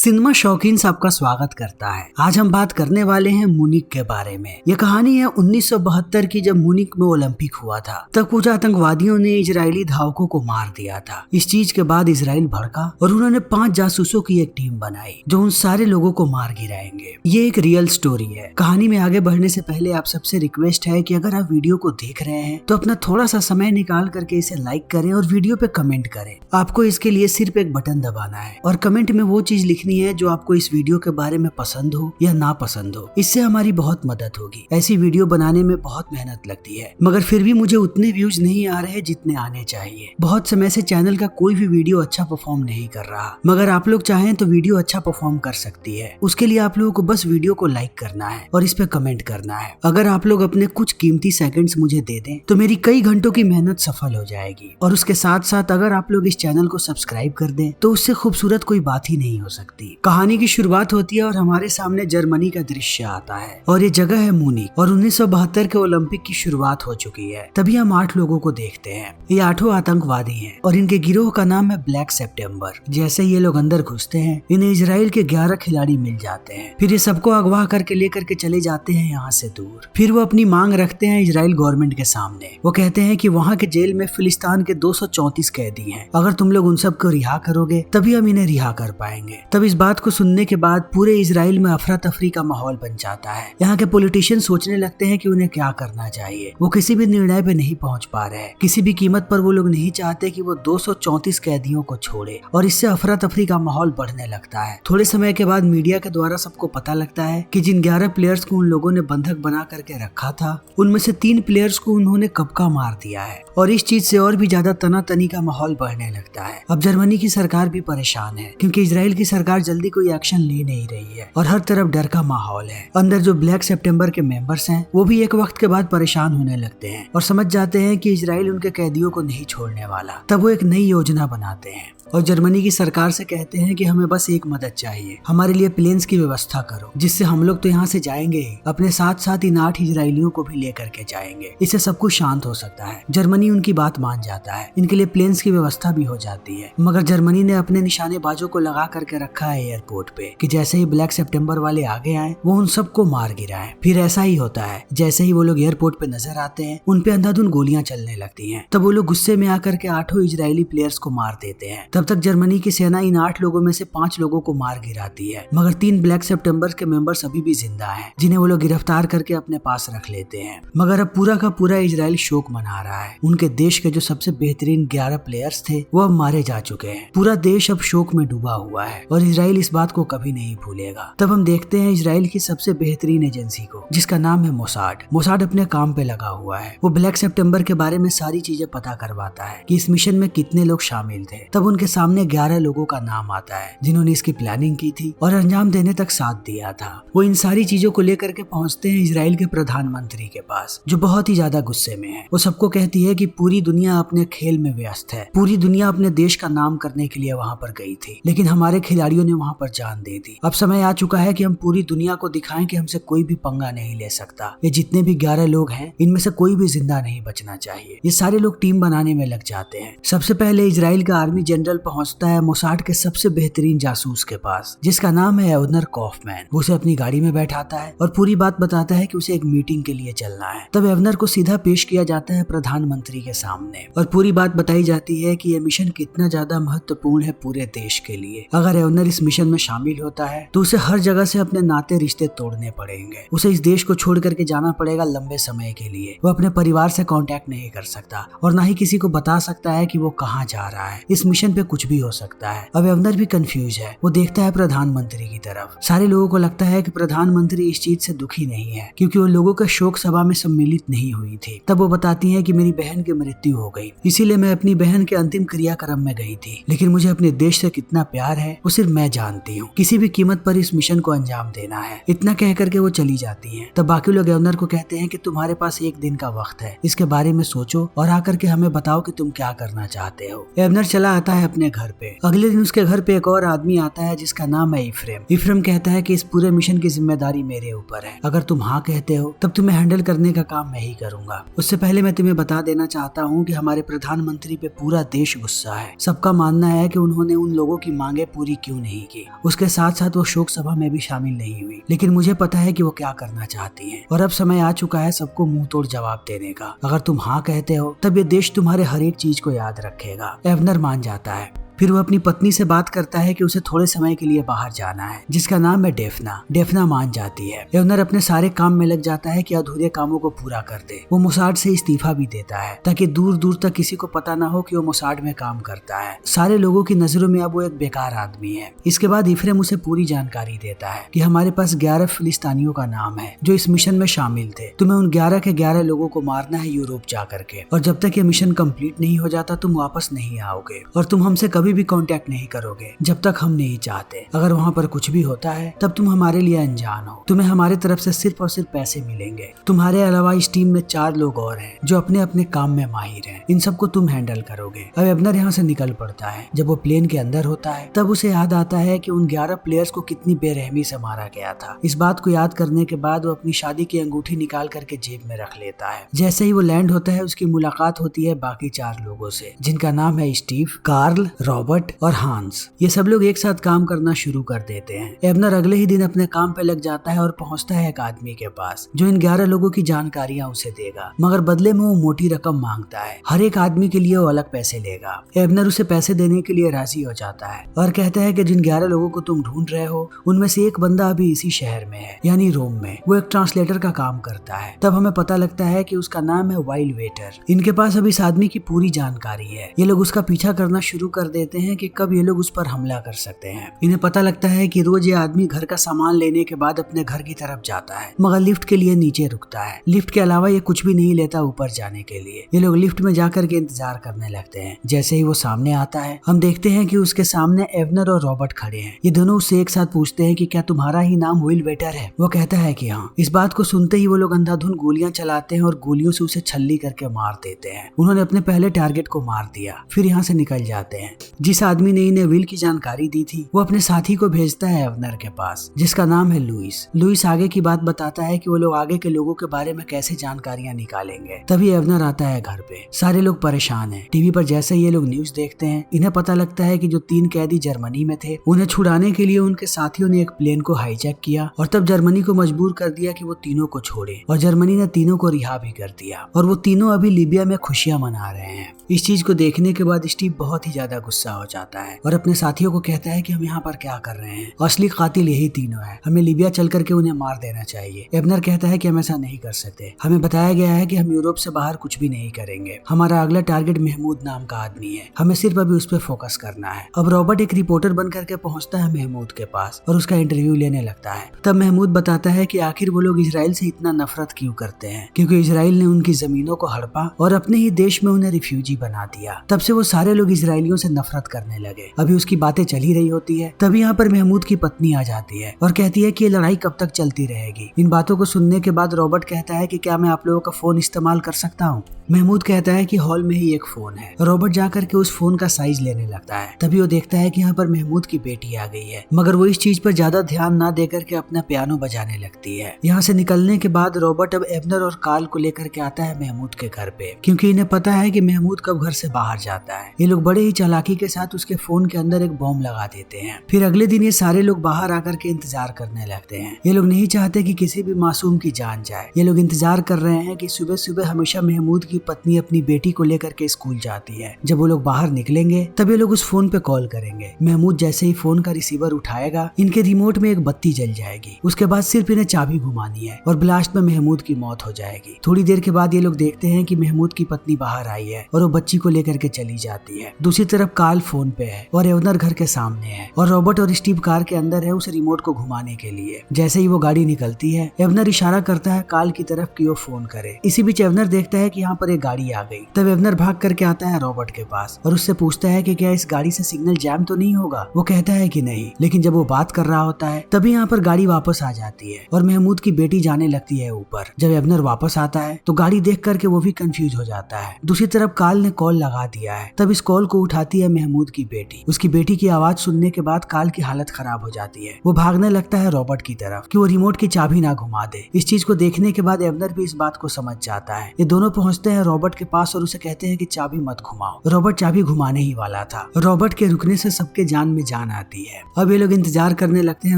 Cinema शौकीन सबका स्वागत करता है। आज हम बात करने वाले हैं मुनिक के बारे में। यह कहानी है 1972 की, जब मुनिक में ओलंपिक हुआ था। तब कुछ आतंकवादियों ने इजरायली धावकों को मार दिया था। इस चीज के बाद इजराइल भड़का और उन्होंने 5 जासूसों की एक टीम बनाई जो उन सारे लोगों को मार गिराएंगे। ये एक रियल स्टोरी है। कहानी में आगे बढ़ने से पहले आप सबसे रिक्वेस्ट है कि अगर आप वीडियो को देख रहे हैं तो अपना थोड़ा सा समय निकाल करके इसे लाइक करें और वीडियो पे कमेंट करें। आपको इसके लिए सिर्फ एक बटन दबाना है और कमेंट में वो चीज लिखनी है जो आपको इस वीडियो के बारे में पसंद हो या ना पसंद हो। इससे हमारी बहुत मदद होगी। ऐसी वीडियो बनाने में बहुत मेहनत लगती है, मगर फिर भी मुझे उतने व्यूज नहीं आ रहे जितने आने चाहिए। बहुत समय से चैनल का कोई भी वीडियो अच्छा परफॉर्म नहीं कर रहा, मगर आप लोग चाहें तो वीडियो अच्छा परफॉर्म कर सकती है। उसके लिए आप लोगों को बस वीडियो को लाइक करना है और इस पे कमेंट करना है। अगर आप लोग अपने कुछ कीमती सेकंड्स मुझे दे दें तो मेरी कई घंटों की मेहनत सफल हो जाएगी। और उसके साथ साथ अगर आप लोग इस चैनल को सब्सक्राइब कर दें तो उससे खूबसूरत कोई बात ही नहीं हो सकती। कहानी की शुरुआत होती है और हमारे सामने जर्मनी का दृश्य आता है और ये जगह है मुनिक। और 1972 के ओलंपिक की शुरुआत हो चुकी है। तभी हम 8 लोगों को देखते हैं। ये 8 आतंकवादी हैं और इनके गिरोह का नाम है ब्लैक सितंबर। जैसे ये लोग अंदर घुसते हैं, इन्हें इजराइल के 11 खिलाड़ी मिल जाते हैं। फिर ये सबको अगवा करके लेकर के चले जाते हैं यहाँ से दूर। फिर वो अपनी मांग रखते हैं इजराइल गवर्नमेंट के सामने। वो कहते हैं कि वहाँ के जेल में फिलिस्तीन के 234 कैदी हैं। अगर तुम लोग उन सबको रिहा करोगे तभी हम इन्हें रिहा कर पाएंगे। तब इस बात को सुनने के बाद पूरे इजराइल में अफरा तफरी का माहौल बन जाता है। यहाँ के पॉलिटिशियन सोचने लगते हैं कि उन्हें क्या करना चाहिए। वो किसी भी निर्णय पे नहीं पहुँच पा रहे हैं। किसी भी कीमत पर वो लोग नहीं चाहते कि वो 234 कैदियों को छोड़े और इससे अफरा तफरी का माहौल बढ़ने लगता है। थोड़े समय के बाद मीडिया के द्वारा सबको पता लगता है कि जिन 11 प्लेयर्स को उन लोगों ने बंधक बना करके रखा था, उनमें से 3 प्लेयर्स को उन्होंने कब्जा मार दिया है। और इस चीज से और भी ज्यादा तनातनी का माहौल बढ़ने लगता है। अब जर्मनी की सरकार भी परेशान है क्योंकि इजराइल की सरकार जल्दी कोई एक्शन ले नहीं रही है और हर तरफ डर का माहौल है। अंदर जो ब्लैक सितंबर के मेंबर्स हैं वो भी एक वक्त के बाद परेशान होने लगते हैं और समझ जाते हैं कि इजराइल उनके कैदियों को नहीं छोड़ने वाला। तब वो एक नई योजना बनाते हैं और जर्मनी की सरकार से कहते हैं कि हमें बस एक मदद चाहिए, हमारे लिए प्लेन्स की व्यवस्था करो जिससे हम लोग तो यहाँ से जाएंगे ही, अपने साथ साथ इन 8 इजरायलियों को भी लेकर के जाएंगे। इससे सब कुछ शांत हो सकता है। जर्मनी उनकी बात मान जाता है। इनके लिए प्लेन्स की व्यवस्था भी हो जाती है, मगर जर्मनी ने अपने निशानेबाजों को लगा करके रखा है एयरपोर्ट पे कि जैसे ही ब्लैक सितंबर वाले आगे आए वो उन सबको मार गिराएं। फिर ऐसा ही होता है। जैसे ही वो लोग एयरपोर्ट पे नजर आते हैं उन पे अंधाधुंध गोलियां चलने लगती हैं। तब वो लोग गुस्से में आकर के 8 इजरायली प्लेयर्स को मार देते हैं। तब तक जर्मनी की सेना इन 8 लोगों में से 5 लोगों को मार गिराती है, मगर 3 ब्लैक सितंबर के मेंबर्स अभी भी जिंदा हैं, जिन्हें वो लोग गिरफ्तार करके अपने पास रख लेते हैं। मगर अब पूरा का पूरा इजराइल शोक मना रहा है। उनके देश के जो सबसे बेहतरीन 11 प्लेयर्स थे वो अब मारे जा चुके हैं। पूरा देश अब शोक में डूबा हुआ है और इजराइल इस बात को कभी नहीं भूलेगा। तब हम देखते हैं इजराइल की सबसे बेहतरीन एजेंसी को, जिसका नाम है मोसाड। मोसाड अपने काम पे लगा हुआ है। वो ब्लैक सितंबर के बारे में सारी चीजें पता करवाता है कि इस मिशन में कितने लोग शामिल थे। तब उनके सामने 11 लोगों का नाम आता है जिन्होंने इसकी प्लानिंग की थी और अंजाम देने तक साथ दिया था। वो इन सारी चीजों को लेकर के पहुंचते हैं इजराइल के प्रधानमंत्री के पास, जो बहुत ही ज्यादा गुस्से में है। वो सबको कहती है कि पूरी दुनिया अपने खेल में व्यस्त है, पूरी दुनिया अपने देश का नाम करने के लिए वहाँ पर गई थी, लेकिन हमारे खिलाड़ियों ने वहाँ पर जान दे दी। अब समय आ चुका है कि हम पूरी दुनिया को दिखाएं कि हमसे कोई भी पंगा नहीं ले सकता। ये जितने भी 11 लोग हैं इनमें से कोई भी जिंदा नहीं बचना चाहिए। ये सारे लोग टीम बनाने में लग जाते हैं। सबसे पहले इजराइल का आर्मी जनरल पहुंचता है मोसाड के सबसे बेहतरीन जासूस के पास, जिसका नाम है एवनर कॉफमैन। वो उसे अपनी गाड़ी में बैठाता है और पूरी बात बताता है कि उसे एक मीटिंग के लिए चलना है। तब एवनर को सीधा पेश किया जाता है प्रधानमंत्री के सामने और पूरी बात बताई जाती है कि यह मिशन कितना ज्यादा महत्वपूर्ण है पूरे देश के लिए। अगर एवनर इस मिशन में शामिल होता है तो उसे हर जगह से अपने नाते रिश्ते तोड़ने पड़ेंगे। उसे इस देश को छोड़ करके जाना पड़ेगा लंबे समय के लिए। वो अपने परिवार से कांटेक्ट नहीं कर सकता और ना ही किसी को बता सकता है कि वो कहाँ जा रहा है। इस मिशन पे कुछ भी हो सकता है। अब एवनर भी कंफ्यूज है। वो देखता है प्रधानमंत्री की तरफ। सारे लोगों को लगता है कि प्रधानमंत्री इस चीज से दुखी नहीं है क्योंकि वो लोगों के शोक सभा में सम्मिलित नहीं हुई थी। तब वो बताती है कि मेरी बहन की मृत्यु हो गई, इसीलिए मैं अपनी बहन के अंतिम क्रियाक्रम में गई थी, लेकिन मुझे अपने देश से कितना प्यार है वो सिर्फ मैं जानती हूँ। किसी भी कीमत पर इस मिशन को अंजाम देना है। इतना कह करके वो चली जाती है। तब बाकी लोग एवनर को कहते हैं कि तुम्हारे पास 1 दिन का वक्त है, इसके बारे में सोचो और आकर के हमें बताओ कि तुम क्या करना चाहते हो। एवनर चला आता है अपने घर पे। अगले दिन उसके घर पे एक और आदमी आता है जिसका नाम है इफ्रेम। इफ्रेम कहता है कि इस पूरे मिशन की जिम्मेदारी मेरे ऊपर है, अगर तुम हाँ कहते हो तब तुम्हें हैंडल करने का काम मैं ही करूंगा। उससे पहले मैं तुम्हें बता देना चाहता हूँ कि हमारे प्रधानमंत्री पे पूरा देश गुस्सा है। सबका मानना है कि उन्होंने उन लोगों की मांगे पूरी क्यों नहीं की। उसके साथ साथ वो शोक सभा में भी शामिल नहीं हुई, लेकिन मुझे पता है कि वो क्या करना चाहती है और अब समय आ चुका है सबको मुंह तोड़ जवाब देने का। अगर तुम हाँ कहते हो तब ये देश तुम्हारे हर एक चीज को याद रखेगा। एवनर मान जाता है। फिर वो अपनी पत्नी से बात करता है कि उसे थोड़े समय के लिए बाहर जाना है, जिसका नाम है डेफना। डेफना मान जाती है। एवनर अपने सारे काम में लग जाता है कि अधूरे कामों को पूरा कर दे। वो मोसाड से इस्तीफा भी देता है ताकि दूर दूर तक किसी को पता ना हो कि वो मोसाड में काम करता है। सारे लोगों की नजरों में अब वो एक बेकार आदमी है। इसके बाद इफ्रेम उसे पूरी जानकारी देता है कि हमारे पास 11 फिलिस्तीनियों का नाम है जो इस मिशन में शामिल थे। तुम्हें उन 11 के 11 लोगों को मारना है यूरोप जा करके, और जब तक ये मिशन कंप्लीट नहीं हो जाता तुम वापस नहीं आओगे और तुम हमसे कभी भी कांटेक्ट नहीं करोगे जब तक हम नहीं चाहते। अगर वहाँ पर कुछ भी होता है तब तुम हमारे लिए अनजान हो। तुम्हें हमारे तरफ से सिर्फ और सिर्फ पैसे मिलेंगे। तुम्हारे अलावा इस टीम में 4 लोग और हैं जो अपने अपने काम में माहिर हैं। इन सबको तुम हैंडल करोगे। अब एवनर यहाँ से निकल पड़ता है। जब वो प्लेन के अंदर होता है तब उसे याद आता है कि उन 11 प्लेयर्स को कितनी बेरहमी से मारा गया था। इस बात को याद करने के बाद वो अपनी शादी की अंगूठी निकाल करके जेब में रख लेता है। जैसे ही वो लैंड होता है उसकी मुलाकात होती है बाकी 4 लोगों से, जिनका नाम है स्टीव, कार्ल, रॉबर्ट और हांस। ये सब लोग एक साथ काम करना शुरू कर देते हैं। एवनर अगले ही दिन अपने काम पे लग जाता है और पहुंचता है एक आदमी के पास जो इन 11 लोगों की जानकारियां उसे देगा, मगर बदले में वो मोटी रकम मांगता है। हर एक आदमी के लिए वो अलग पैसे लेगा। एवनर उसे पैसे देने के लिए राजी हो जाता है और कहता है कि जिन 11 लोगों को तुम ढूंढ रहे हो उनमें से एक बंदा अभी इसी शहर में है, यानी रोम में। वो एक ट्रांसलेटर का काम करता है। तब हमें पता लगता है कि उसका नाम है वाइल्ड वेटर। इनके पास अब इस आदमी की पूरी जानकारी है। ये लोग उसका पीछा करना शुरू कर देते हैं कि कब ये लोग उस पर हमला कर सकते हैं। इन्हें पता लगता है कि रोज ये आदमी घर का सामान लेने के बाद अपने घर की तरफ जाता है, मगर लिफ्ट के लिए नीचे रुकता है। लिफ्ट के अलावा ये कुछ भी नहीं लेता ऊपर जाने के लिए। ये लोग लिफ्ट में जाकर के इंतजार करने लगते हैं। जैसे ही वो सामने आता है हम देखते हैं कि उसके सामने एवनर और रॉबर्ट खड़े हैं। ये दोनों उससे एक साथ पूछते हैं कि क्या तुम्हारा ही नाम वाइल्ड वेटर है। वो कहता है कि हाँ। इस बात को सुनते ही वो लोग अंधाधुंध गोलियां चलाते हैं और गोलियों से उसे छल्ली करके मार देते हैं। उन्होंने अपने पहले टारगेट को मार दिया। फिर यहाँ से निकल जाते हैं। जिस आदमी ने इन्हें विल की जानकारी दी थी वो अपने साथी को भेजता है एवनर के पास, जिसका नाम है लुइस। लुइस आगे की बात बताता है कि वो लोग आगे के लोगों के बारे में कैसे जानकारियां निकालेंगे। तभी एवनर आता है घर पे। सारे लोग परेशान हैं। टीवी पर जैसे ही ये लोग न्यूज देखते हैं इन्हें पता लगता है कि जो 3 कैदी जर्मनी में थे उन्हें छुड़ाने के लिए उनके साथियों ने एक प्लेन को हाईजैक किया और तब जर्मनी को मजबूर कर दिया कि वो तीनों को छोड़े, और जर्मनी ने तीनों को रिहा भी कर दिया और वो तीनों अभी लीबिया में खुशियां मना रहे हैं। इस चीज को देखने के बाद स्टीव बहुत ही ज्यादा गुस्सा हो जाता है और अपने साथियों को कहता है कि हम यहाँ पर क्या कर रहे हैं। असली कातिल यही तीनों है। हमें लीबिया चल करके उन्हें मार देना चाहिए। एवनर कहता है कि हम ऐसा नहीं कर सकते। हमें बताया गया है कि हम यूरोप से बाहर कुछ भी नहीं करेंगे। हमारा अगला टारगेट महमूद नाम का आदमी है। हमें सिर्फ अभी उस पर फोकस करना है। अब रॉबर्ट एक रिपोर्टर बन करके पहुंचता है महमूद के पास और उसका इंटरव्यू लेने लगता है। तब महमूद बताता है कि आखिर वो लोग इजराइल से इतना नफरत क्यों करते हैं, क्योंकि इजराइल ने उनकी जमीनों को हड़पा और अपने ही देश में उन्हें रिफ्यूजी बना दिया। तब से वो सारे लोग इजरायलियों से नफरत करने लगे। अभी उसकी बातें चल ही रही होती है तभी यहाँ पर महमूद की पत्नी आ जाती है और कहती है कि ये लड़ाई कब तक चलती रहेगी। इन बातों को सुनने के बाद रॉबर्ट कहता है कि क्या मैं आप लोगों का फोन इस्तेमाल कर सकता हूँ। महमूद कहता है कि हॉल में ही एक फोन है। रॉबर्ट जाकर के उस फोन का साइज लेने लगता है। तभी वो देखता है कि यहाँ पर महमूद की बेटी आ गई है, मगर वो इस चीज पर ज्यादा ध्यान ना देकर के अपना पियानो बजाने लगती है। यहाँ से निकलने के बाद रॉबर्ट अब एवनर और कार्ल को लेकर के आता है महमूद के घर पे, क्योंकि इन्हें पता है कि महमूद कब घर से बाहर जाता है। ये लोग बड़े ही चालाकी के साथ उसके फोन के अंदर एक बॉम्ब लगा देते हैं। फिर अगले दिन ये सारे लोग बाहर आकर के इंतजार करने लगते हैं। ये लोग नहीं चाहते कि किसी भी मासूम की जान जाए। ये लोग इंतजार कर रहे हैं कि सुबह सुबह हमेशा महमूद की पत्नी अपनी बेटी को लेकर के स्कूल जाती है। जब वो लोग बाहर निकलेंगे तब ये लोग उस फोन पे कॉल करेंगे। महमूद जैसे ही फोन का रिसीवर उठाएगा इनके रिमोट में एक बत्ती जल जाएगी। उसके बाद सिर्फ इन्हें चाबी घुमानी है और ब्लास्ट में महमूद की मौत हो जाएगी। थोड़ी देर के बाद ये लोग देखते हैं कि महमूद की पत्नी बाहर आई है और वो बच्ची को लेकर के चली जाती है। दूसरी तरफ कार्ल फोन पे है और एवनर घर के सामने है और रॉबर्ट और स्टीव कार के अंदर है उस रिमोट को घुमाने के लिए। जैसे ही वो गाड़ी निकलती है एवनर इशारा करता है कार्ल की तरफ कि वो फोन करे। इसी बीच एवनर देखता है कि यहाँ पर एक गाड़ी आ गई। तब एवनर भाग करके आता है रॉबर्ट के पास और उससे पूछता है कि क्या इस गाड़ी से सिग्नल जैम तो नहीं होगा। वो कहता है कि नहीं, लेकिन जब वो बात कर रहा होता है तभी यहाँ पर गाड़ी वापस आ जाती है और महमूद की बेटी जाने लगती है ऊपर। जब एवनर वापस आता है तो गाड़ी देख करके वो भी कंफ्यूज हो जाता है। दूसरी तरफ कार्ल ने कॉल लगा दिया है। तब इस कॉल को उठाती है महमूद की बेटी। उसकी बेटी की आवाज सुनने के बाद काल की हालत खराब हो जाती है। वो भागने लगता है रॉबर्ट की तरफ कि वो रिमोट की चाबी ना घुमा दे। इस चीज को देखने के बाद एबनर भी इस बात को समझ जाता है। ये दोनों पहुंचते हैं रॉबर्ट के पास और उसे कहते हैं कि चाबी मत घुमाओ। रॉबर्ट चाबी घुमाने ही वाला था। रॉबर्ट के रुकने से सबके जान में जान आती है। अब ये लोग इंतजार करने लगते हैं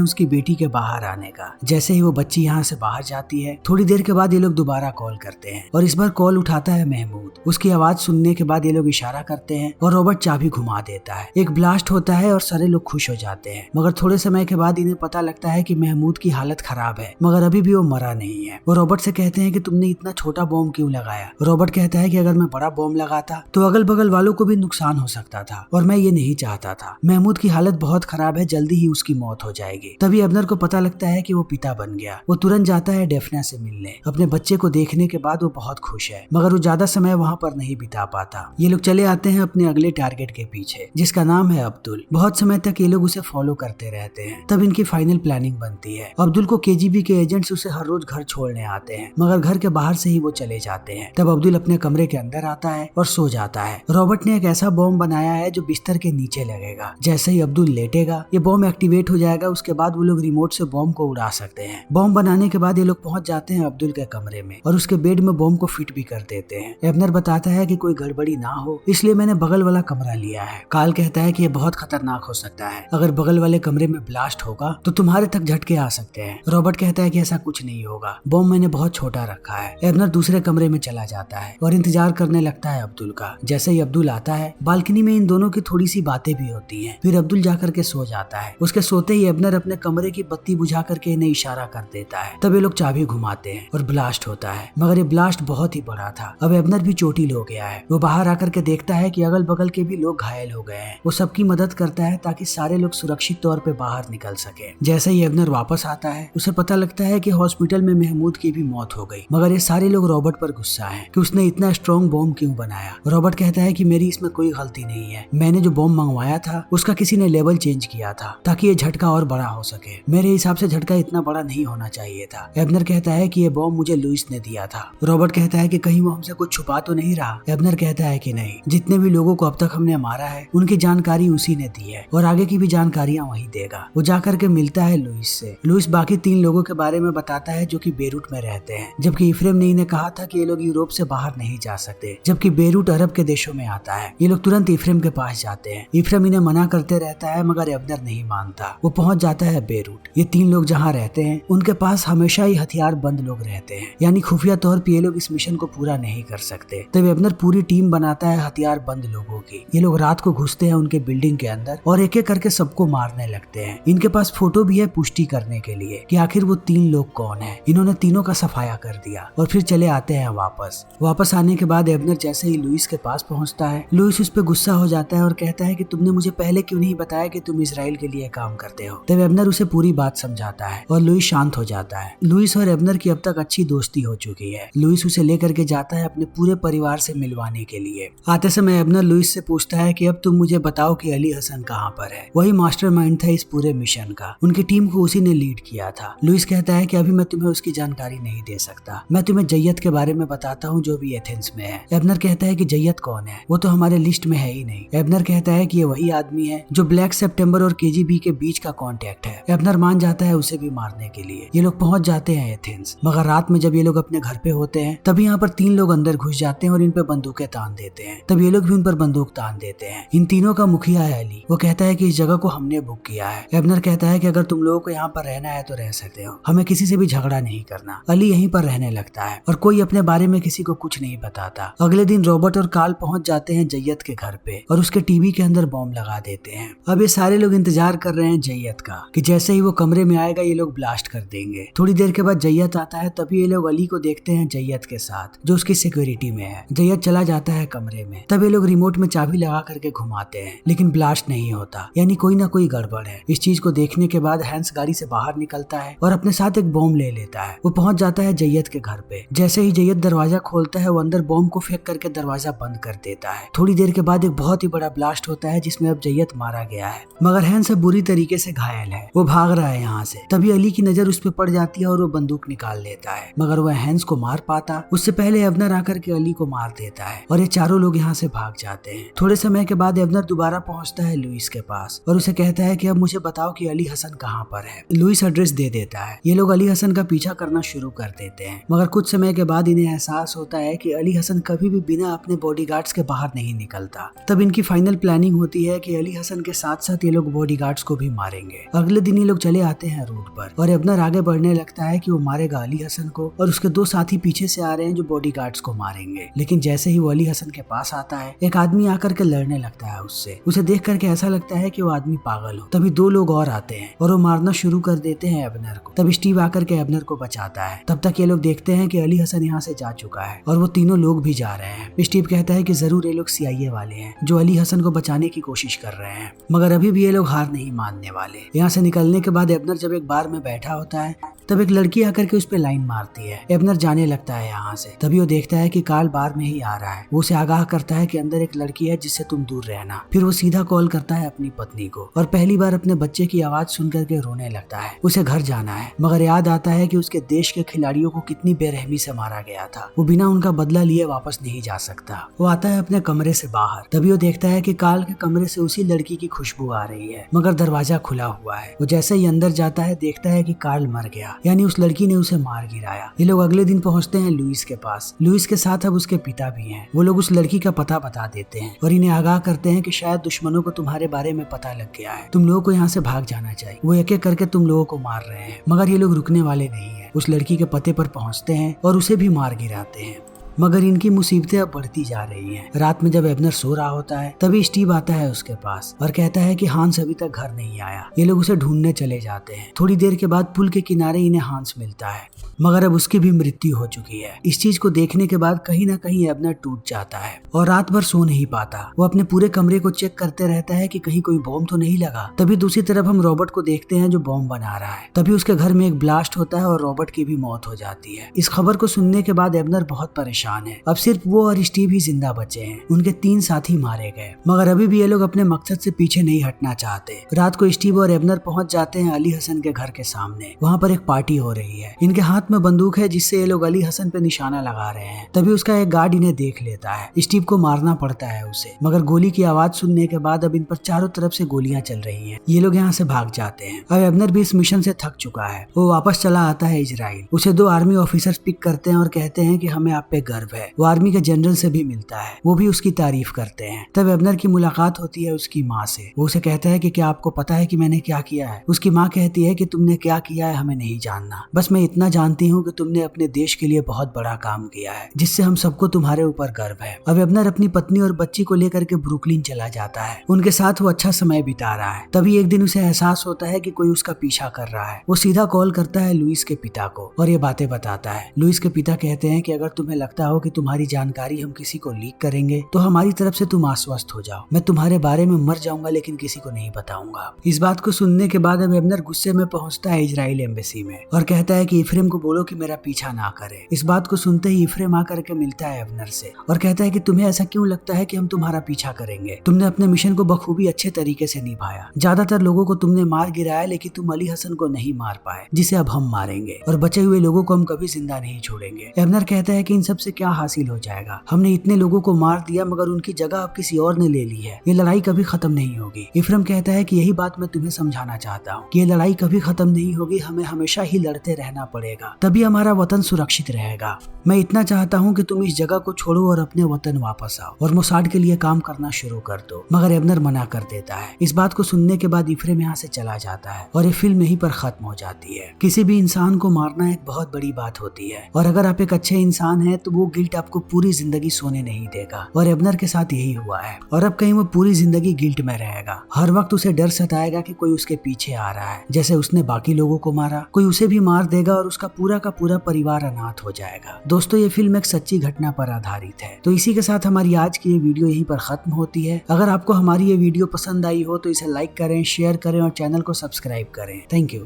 उसकी बेटी के बाहर आने का। जैसे ही वो बच्ची यहाँ से बाहर जाती है, थोड़ी देर के बाद ये लोग दोबारा कॉल करते हैं और इस बार कॉल उठाता है महमूद। उसकी आवाज सुनने के बाद ये लोग इशारा करते हैं और रॉबर्ट चाबी घुमा देता है। एक ब्लास्ट होता है और सारे लोग खुश हो जाते हैं, मगर थोड़े समय के बाद इन्हें पता लगता है कि महमूद की हालत खराब है, मगर अभी भी वो मरा नहीं है। वो रॉबर्ट से कहते हैं कि तुमने इतना छोटा बॉम्ब क्यों लगाया। रॉबर्ट कहता है कि अगर मैं बड़ा बॉम्ब लगाता तो अगल बगल वालों को भी नुकसान हो सकता था और मैं ये नहीं चाहता था। महमूद की हालत बहुत खराब है, जल्दी ही उसकी मौत हो जाएगी। तभी एबनर को पता लगता है कि वो पिता बन गया। वो तुरंत जाता है डेफना से मिलने। अपने बच्चे को देखने के बाद वो बहुत खुश है, मगर वो ज्यादा समय वहाँ पर नहीं बिता पाता। ये लोग चले आते हैं अपने अगले टारगेट के पीछे, जिसका नाम है अब्दुल। बहुत समय तक ये लोग उसे फॉलो करते रहते हैं। तब इनकी फाइनल प्लानिंग बनती है। अब्दुल को केजीबी के एजेंट्स उसे हर रोज घर छोड़ने आते हैं, मगर घर के बाहर से ही वो चले जाते हैं। तब अब्दुल अपने कमरे के अंदर आता है और सो जाता है। रॉबर्ट ने एक ऐसा बॉम्ब बनाया है जो बिस्तर के नीचे लगेगा। जैसे ही अब्दुल लेटेगा, ये बॉम्ब एक्टिवेट हो जाएगा। उसके बाद वो लोग रिमोट से बॉम्ब को उड़ा सकते हैं। बॉम्ब बनाने के बाद ये लोग पहुंच जाते हैं अब्दुल के कमरे में और उसके बेड में बॉम्ब को फिट भी कर देते हैं। एबनर बताता है कि कोई गड़बड़ी ना हो, इसलिए मैंने बगल वाला कमरा लिया है। काल कहता है कि ये बहुत खतरनाक हो सकता है। अगर बगल वाले कमरे में ब्लास्ट होगा तो तुम्हारे तक झटके आ सकते हैं। रॉबर्ट कहता है कि ऐसा कुछ नहीं होगा, बॉम्ब मैंने बहुत छोटा रखा है। एबनर दूसरे कमरे में चला जाता है और इंतजार करने लगता है अब्दुल का। जैसे ही अब्दुल आता है, बालकनी में इन दोनों की थोड़ी सी बातें भी होती हैं। फिर अब्दुल जाकर के सो जाता है। उसके सोते ही एबनर अपने कमरे की बत्ती बुझा करके इन्हें इशारा कर देता है। तब ये लोग चाबी घुमाते हैं और ब्लास्ट होता है, मगर ये ब्लास्ट बहुत ही बड़ा था। अब एबनर भी चोटिल हो गया है। वो बाहर आकर के देखता है कि अगल बगल के भी लोग घायल हो गए हैं। वो सबकी मदद करता है ताकि सारे लोग सुरक्षित तौर पे बाहर निकल सके। जैसे ही एबनर वापस आता है, उसे पता लगता है कि हॉस्पिटल में महमूद की भी मौत हो गई, मगर ये सारे लोग रॉबर्ट पर गुस्सा है कि उसने इतना स्ट्रॉन्ग बॉम्ब क्यों बनाया। रॉबर्ट कहता है कि मेरी इसमें कोई गलती नहीं है। मैंने जो बॉम्ब मंगवाया था उसका किसी ने लेवल चेंज किया था ताकि ये झटका और बड़ा हो सके। मेरे हिसाब से झटका इतना बड़ा नहीं होना चाहिए था। एबनर कहता है कि ये बॉम्ब मुझे लुइस ने दिया था। रॉबर्ट कहता है कि कहीं वो हमसे कुछ छुपा तो नहीं रहा। एबनर कहता है कि नहीं, जितने भी लोगों को अब तक हमने मारा है उनकी जानकारी उसी ने दी है और आगे की भी जानकारियां वही देगा। वो जाकर के मिलता है लुइस से। लुइस बाकी 3 लोगों के बारे में बताता है जो कि बेरूट में रहते हैं, जबकि इफ्रेम ने इन्हें कहा था कि ये लोग यूरोप से बाहर नहीं जा सकते, जबकि बेरूट अरब के देशों में आता है। ये लोग तुरंत इफ्रेम के पास जाते हैं। इफ्रेम इन्हें मना करते रहता है, मगर एबनर नहीं मानता। वो पहुंच जाता है बेरूट। ये 3 लोग जहाँ रहते हैं उनके पास हमेशा ही हथियार बंद लोग रहते हैं, यानी खुफिया तौर पे ये लोग इस मिशन को पूरा नहीं कर सकते। तब एबनर पूरी टीम बनाता है हथियार बंद लोगों की। ये लोग रात को घुसते हैं उनके बिल्डिंग के अंदर और एक एक करके सबको मारने लगते हैं। इनके पास फोटो भी है पुष्टि करने के लिए कि आखिर वो 3 लोग कौन है। इन्होंने तीनों का सफाया कर दिया और फिर चले आते हैं वापस आने के बाद एबनर जैसे ही लुइस के पास पहुंचता है, लुइस उस पर गुस्सा हो जाता है और कहता है कि तुमने मुझे पहले क्यों नहीं बताया कि तुम इजराइल के लिए काम करते हो। तब एबनर उसे पूरी बात समझाता है और लुइस शांत हो जाता है। लुइस और एबनर की अब तक अच्छी दोस्ती हो चुकी है। लुइस उसे लेकर के जाता है अपने पूरे परिवार से मिलवाने के लिए। आते समय एबनर लुइस से पूछता है कि अब तुम मुझे बताओ कि अली हसन कहाँ पर है। वही मास्टरमाइंड था इस पूरे मिशन का। उनकी टीम को उसी ने लीड किया था। लुइस कहता है कि अभी मैं तुम्हें उसकी जानकारी नहीं दे सकता। मैं तुम्हें जय्यत के बारे में बताता हूँ जो भी एथेंस में है। एबनर कहता है कि जय्यत कौन है, वो तो हमारे लिस्ट में है ही नहीं। एबनर कहता है कि ये वही आदमी है जो ब्लैक सितंबर और केजीबी के बीच का कांटेक्ट है। एबनर मान जाता है उसे भी मारने के लिए। ये लोग पहुंच जाते हैं एथेंस, मगर रात में जब ये लोग अपने घर पे होते हैं तभी यहाँ पर 3 लोग अंदर घुस जाते हैं और इन पे बंदूकें तान देते हैं। तब ये लोग भी उन पर बंदूक तान देते हैं। इन तीनों का मुखिया है अली। वो कहता है कि इस जगह को हमने बुक किया है। एबनर कहता है कि अगर तुम लोगों को यहाँ पर रहना है तो रह सकते हो, हमें किसी से भी झगड़ा नहीं करना। अली यहीं पर रहने लगता है और कोई अपने बारे में किसी को कुछ नहीं बताता। अगले दिन रॉबर्ट और काल पहुंच जाते हैं जय्यत के घर पे और उसके टीवी के अंदर बॉम्ब लगा देते हैं। अब ये सारे लोग इंतजार कर रहे हैं जय्यत का कि जैसे ही वो कमरे में आएगा ये लोग ब्लास्ट कर देंगे। थोड़ी देर के बाद जय्यत आता है, तभी ये लोग अली को देखते हैं जय्यत के साथ जो उसकी सिक्योरिटी में है। जय्यत चला जाता है कमरे में। तब ये लोग रिमोट में चाबी लगा करके घुमाते हैं, लेकिन ब्लास्ट नहीं होता, यानी कोई ना कोई गड़बड़ है। इस चीज को देखने के बाद हैंस गाड़ी से बाहर निकलता है और अपने साथ एक बॉम्ब ले लेता है। वो पहुंच जाता है जय्यत के घर पे। जैसे ही जय्यत दरवाजा खोलता है वो अंदर बॉम्ब को फेंक करके दरवाजा बंद कर देता है। थोड़ी देर के बाद एक बहुत ही बड़ा ब्लास्ट होता है जिसमें अब जय्यत मारा गया है, मगर हैंस बुरी तरीके से घायल है। वो भाग रहा है यहाँ से। तभी अली की नजर उस पर पड़ जाती है और वो बंदूक निकाल लेता है, मगर वह हैंस को मार पाता उससे पहले एबनर आकर के अली को मार देता है और ये चारों लोग यहाँ से भाग जाते हैं। थोड़े समय के के बाद एबनर दोबारा पहुंचता है लुइस के पास और उसे कहता है कि अब मुझे बताओ कि अली हसन कहाँ पर है। लुइस एड्रेस दे देता है। ये लोग अली हसन का पीछा करना शुरू कर देते हैं, मगर कुछ समय के बाद इन्हें एहसास होता है कि अली हसन कभी भी बिना अपने बॉडीगार्ड्स के बाहर नहीं निकलता। तब इनकी फाइनल प्लानिंग होती है कि अली हसन के साथ साथ ये लोग बॉडीगार्ड्स को भी मारेंगे। अगले दिन ये लोग चले आते हैं रूट पर और एबनर आगे बढ़ने लगता है कि वो मारेगा अली हसन को और उसके दो साथी पीछे से आ रहे हैं जो बॉडीगार्ड्स को मारेंगे। लेकिन जैसे ही वो अली हसन के पास आता है, एक आदमी आकर के लड़ने लगता है उससे। उसे देख करके ऐसा लगता है कि वो आदमी पागल हो। तभी दो लोग और आते हैं और वो मारना शुरू कर देते हैं एबनर को। तब स्टीव आकर के एबनर को बचाता है। तब तक ये लोग देखते हैं कि अली हसन यहाँ से जा चुका है और वो तीनों लोग भी जा रहे हैं। स्टीव कहता है कि जरूर ये लोग CIA वाले हैं जो अली हसन को बचाने की कोशिश कर रहे हैं, मगर अभी भी ये लोग हार नहीं मानने वाले। यहाँ से निकलने के बाद एबनर जब एक बार में बैठा होता है, तब एक लड़की आकर के उस पे लाइन मारती है। एबनर जाने लगता है यहाँ से। तभी वो देखता है कि कार्ल बार में ही आ रहा है। वो उसे आगाह करता है कि अंदर एक लड़की है जिससे तुम दूर रहना। फिर वो सीधा कॉल करता है अपनी पत्नी को और पहली बार अपने बच्चे की आवाज सुन करके रोने लगता है। उसे घर जाना है, मगर याद आता है कि उसके देश के खिलाड़ियों को कितनी बेरहमी से मारा गया था। वो बिना उनका बदला लिए वापस नहीं जा सकता। वो आता है अपने कमरे से बाहर। तभी वो देखता है कि कार्ल के कमरे से उसी लड़की की खुशबू आ रही है, मगर दरवाजा खुला हुआ है। वो जैसे ही अंदर जाता है, देखता है कि कार्ल मर गया, यानी उस लड़की ने उसे मार गिराया। ये लोग अगले दिन पहुंचते हैं लुइस के पास। लुइस के साथ अब उसके पिता भी हैं। वो लोग उस लड़की का पता बता देते हैं और इन्हें आगाह करते हैं कि शायद दुश्मनों को तुम्हारे बारे में पता लग गया है, तुम लोगों को यहाँ से भाग जाना चाहिए। वो एक एक करके तुम लोगों को मार रहे हैं, मगर ये लोग रुकने वाले नहीं है। उस लड़की के पते पर पहुंचते हैं और उसे भी मार गिराते हैं, मगर इनकी मुसीबतें अब बढ़ती जा रही हैं। रात में जब एबनर सो रहा होता है, तभी स्टीव आता है उसके पास और कहता है कि हांस अभी तक घर नहीं आया। ये लोग उसे ढूंढने चले जाते हैं। थोड़ी देर के बाद पुल के किनारे इन्हें हांस मिलता है, मगर अब उसकी भी मृत्यु हो चुकी है। इस चीज को देखने के बाद कहीं ना कहीं एबनर टूट जाता है और रात भर सो नहीं पाता। वो अपने पूरे कमरे को चेक करते रहता है कि कहीं कोई बॉम्ब तो नहीं लगा। तभी दूसरी तरफ हम रॉबर्ट को देखते हैं जो बॉम्ब बना रहा है। तभी उसके घर में एक ब्लास्ट होता है और रॉबर्ट की भी मौत हो जाती है। इस खबर को सुनने के बाद एबनर बहुत परेशान है। अब सिर्फ वो और स्टीव ही जिंदा बचे हैं। उनके 3 साथी मारे गए, मगर अभी भी ये लोग अपने मकसद से पीछे नहीं हटना चाहते। रात को स्टीव और एबनर पहुंच जाते हैं अली हसन के घर के सामने। वहाँ पर एक पार्टी हो रही है। इनके हाथ में बंदूक है जिससे ये लोग अली हसन पे निशाना लगा रहे हैं। तभी उसका एक गार्ड इन्हें देख लेता है। स्टीव को मारना पड़ता है उसे, मगर गोली की आवाज सुनने के बाद अब इन पर चारों तरफ से गोलियां चल रही हैं। ये लोग यहाँ से भाग जाते हैं। अब एबनर भी इस मिशन से थक चुका है। वो वापस चला आता है इजराइल। उसे 2 आर्मी ऑफिसर्स पिक करते हैं और कहते हैं कि हमें आप पे गर्व है। वो आर्मी के जनरल से भी मिलता है, वो भी उसकी तारीफ करते हैं। तब एबनर की मुलाकात होती है उसकी माँ से। वो उसे कहता है कि क्या आपको पता है कि मैंने क्या किया है? उसकी माँ कहती है कि तुमने क्या किया है हमें नहीं जानना, बस मैं इतना जानती हूँ कि तुमने अपने देश के लिए बहुत बड़ा काम किया है, जिससे हम सबको तुम्हारे ऊपर गर्व है। अब एबनर अपनी पत्नी और बच्ची को लेकर के ब्रुकलिन चला जाता है। उनके साथ वो अच्छा समय बिता रहा है। तभी एक दिन उसे एहसास होता है कि कोई उसका पीछा कर रहा है। वो सीधा कॉल करता है लुइस के पिता को और ये बातें बताता है। लुइस के पिता कहते हैं कि अगर तुम्हें लगता हो कि तुम्हारी जानकारी हम किसी को लीक करेंगे तो हमारी तरफ से तुम आश्वस्त हो जाओ। मैं तुम्हारे बारे में मर जाऊंगा लेकिन किसी को नहीं बताऊंगा। इस बात को सुनने के बाद अब एबनर गुस्से में पहुंचता है इजराइल एम्बेसी में और कहता है कि इफ्रेम को बोलो कि मेरा पीछा ना करे। इस बात को सुनते ही इफ्रेम आकर के मिलता है एबनर से और कहता है कि तुम्हें ऐसा क्यों लगता है कि हम तुम्हारा पीछा करेंगे? तुमने अपने मिशन को बखूबी अच्छे तरीके से निभाया। ज्यादातर लोगों को तुमने मार गिराया, लेकिन तुम अली हसन को नहीं मार पाए, जिसे अब हम मारेंगे और बचे हुए लोगों को हम कभी जिंदा नहीं छोड़ेंगे। एबनर कहता है कि इन सब से क्या हासिल हो जाएगा? हमने इतने लोगों को मार दिया मगर उनकी जगह अब किसी और ने ले ली है। ये लड़ाई कभी खत्म नहीं होगी। इफ्रेम कहता है कि यही बात मैं तुम्हें समझाना चाहता हूँ कि ये लड़ाई कभी खत्म नहीं होगी। हमें हमेशा ही लड़ते रहना पड़ेगा, तभी हमारा वतन सुरक्षित रहेगा। मैं इतना चाहता हूँ कि तुम इस जगह को छोड़ो और अपने वतन वापस आओ और मोसाड के लिए काम करना शुरू कर दो। मगर एबनर मना कर देता है। इस बात को सुनने के बाद इफ्रेम यहाँ से चला जाता है और ये फिल्म यहीं पर खत्म हो जाती है। किसी भी इंसान को मारना एक बहुत बड़ी बात होती है और अगर आप एक अच्छे इंसान हैं तो वो गिल्ट आपको पूरी जिंदगी सोने नहीं देगा और एबनर के साथ यही हुआ है। और अब कहीं वो पूरी जिंदगी गिल्ट में रहेगा। हर वक्त उसे डर सताएगा कि कोई उसके पीछे आ रहा है। जैसे उसने बाकी लोगों को मारा, कोई उसे भी मार देगा और उसका पूरा का पूरा परिवार अनाथ हो जाएगा। दोस्तों, ये फिल्म एक सच्ची घटना पर आधारित है। तो इसी के साथ हमारी आज की ये वीडियो यहीं पर खत्म होती है। अगर आपको हमारी ये वीडियो पसंद आई हो तो इसे लाइक करें, शेयर करें और चैनल को सब्सक्राइब करें। Thank you.